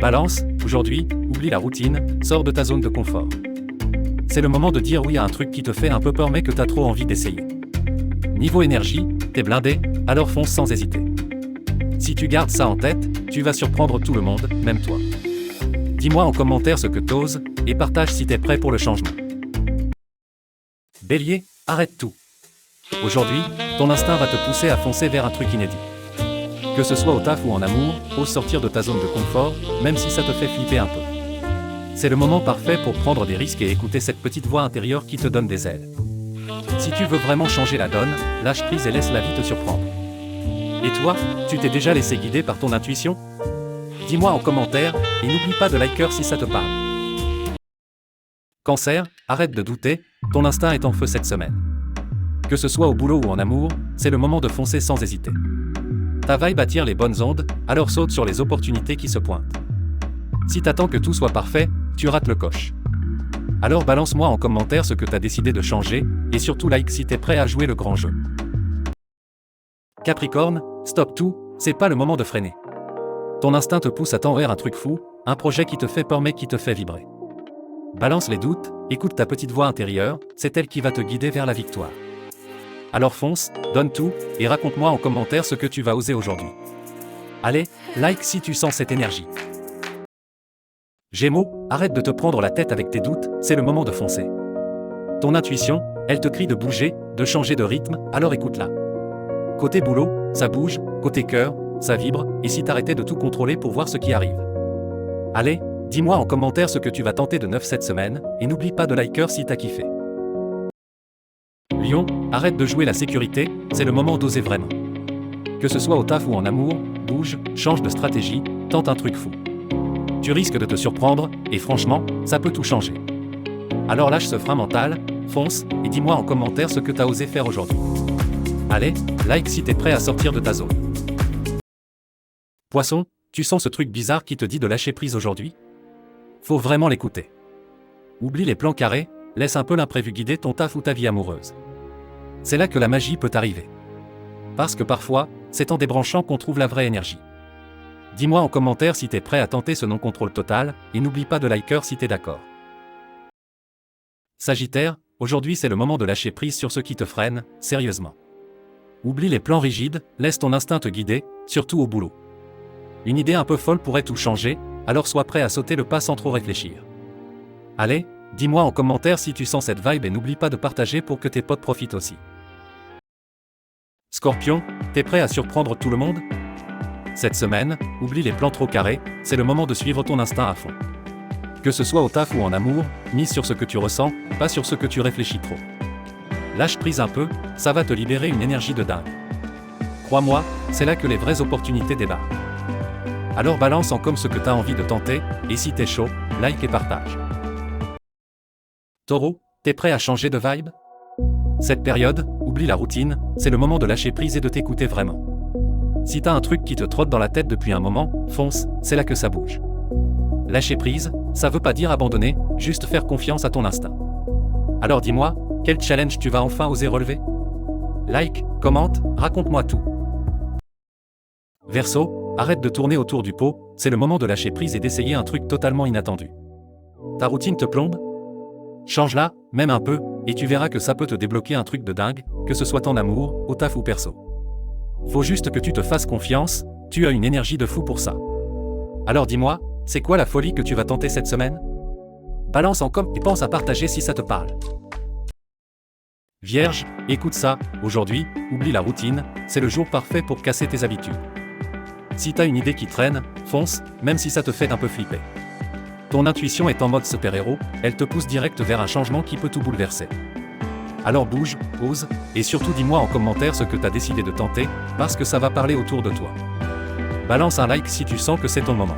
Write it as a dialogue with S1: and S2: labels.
S1: Balance, aujourd'hui, oublie la routine, sors de ta zone de confort. C'est le moment de dire oui à un truc qui te fait un peu peur mais que t'as trop envie d'essayer. Niveau énergie, t'es blindé, alors fonce sans hésiter. Si tu gardes ça en tête, tu vas surprendre tout le monde, même toi. Dis-moi en commentaire ce que t'oses, et partage si t'es prêt pour le changement. Bélier, arrête tout. Aujourd'hui, ton instinct va te pousser à foncer vers un truc inédit. Que ce soit au taf ou en amour, ose sortir de ta zone de confort, même si ça te fait flipper un peu. C'est le moment parfait pour prendre des risques et écouter cette petite voix intérieure qui te donne des ailes. Si tu veux vraiment changer la donne, lâche prise et laisse la vie te surprendre. Et toi, tu t'es déjà laissé guider par ton intuition ? Dis-moi en commentaire, et n'oublie pas de liker si ça te parle. Cancer, arrête de douter, ton instinct est en feu cette semaine. Que ce soit au boulot ou en amour, c'est le moment de foncer sans hésiter. Ta vibe attire les bonnes ondes, alors saute sur les opportunités qui se pointent. Si t'attends que tout soit parfait, tu rates le coche. Alors balance-moi en commentaire ce que t'as décidé de changer, et surtout like si t'es prêt à jouer le grand jeu. Capricorne, stop tout, c'est pas le moment de freiner. Ton instinct te pousse à tendre vers un truc fou, un projet qui te fait peur mais qui te fait vibrer. Balance les doutes, écoute ta petite voix intérieure, c'est elle qui va te guider vers la victoire. Alors fonce, donne tout, et raconte-moi en commentaire ce que tu vas oser aujourd'hui. Allez, like si tu sens cette énergie. Gémeaux, arrête de te prendre la tête avec tes doutes, c'est le moment de foncer. Ton intuition, elle te crie de bouger, de changer de rythme, alors écoute-la. Côté boulot, ça bouge, côté cœur, ça vibre, et si t'arrêtais de tout contrôler pour voir ce qui arrive. Allez, dis-moi en commentaire ce que tu vas tenter de neuf cette semaine, et n'oublie pas de liker si t'as kiffé. Lion, arrête de jouer la sécurité, c'est le moment d'oser vraiment. Que ce soit au taf ou en amour, bouge, change de stratégie, tente un truc fou. Tu risques de te surprendre, et franchement, ça peut tout changer. Alors lâche ce frein mental, fonce, et dis-moi en commentaire ce que t'as osé faire aujourd'hui. Allez, like si t'es prêt à sortir de ta zone. Poisson, tu sens ce truc bizarre qui te dit de lâcher prise aujourd'hui ? Faut vraiment l'écouter. Oublie les plans carrés, laisse un peu l'imprévu guider ton taf ou ta vie amoureuse. C'est là que la magie peut arriver. Parce que parfois, c'est en débranchant qu'on trouve la vraie énergie. Dis-moi en commentaire si t'es prêt à tenter ce non-contrôle total, et n'oublie pas de liker si t'es d'accord. Sagittaire, aujourd'hui c'est le moment de lâcher prise sur ce qui te freine, sérieusement. Oublie les plans rigides, laisse ton instinct te guider, surtout au boulot. Une idée un peu folle pourrait tout changer, alors sois prêt à sauter le pas sans trop réfléchir. Allez, dis-moi en commentaire si tu sens cette vibe et n'oublie pas de partager pour que tes potes profitent aussi. Scorpion, t'es prêt à surprendre tout le monde ? Cette semaine, oublie les plans trop carrés, c'est le moment de suivre ton instinct à fond. Que ce soit au taf ou en amour, mise sur ce que tu ressens, pas sur ce que tu réfléchis trop. Lâche prise un peu, ça va te libérer une énergie de dingue. Crois-moi, c'est là que les vraies opportunités débarquent. Alors balance en com ce que t'as envie de tenter, et si t'es chaud, like et partage. Taureau, t'es prêt à changer de vibe ? Cette période, oublie la routine, c'est le moment de lâcher prise et de t'écouter vraiment. Si t'as un truc qui te trotte dans la tête depuis un moment, fonce, c'est là que ça bouge. Lâcher prise, ça veut pas dire abandonner, juste faire confiance à ton instinct. Alors dis-moi, quel challenge tu vas enfin oser relever ? Like, commente, raconte-moi tout. Verseau, arrête de tourner autour du pot, c'est le moment de lâcher prise et d'essayer un truc totalement inattendu. Ta routine te plombe ? Change-la, même un peu, et tu verras que ça peut te débloquer un truc de dingue, que ce soit en amour, au taf ou perso. Faut juste que tu te fasses confiance, tu as une énergie de fou pour ça. Alors dis-moi, c'est quoi la folie que tu vas tenter cette semaine ? Balance en com et pense à partager si ça te parle. Vierge, écoute ça, aujourd'hui, oublie la routine, c'est le jour parfait pour casser tes habitudes. Si t'as une idée qui traîne, fonce, même si ça te fait un peu flipper. Ton intuition est en mode super-héros, elle te pousse direct vers un changement qui peut tout bouleverser. Alors bouge, ose, et surtout dis-moi en commentaire ce que t'as décidé de tenter, parce que ça va parler autour de toi. Balance un like si tu sens que c'est ton moment.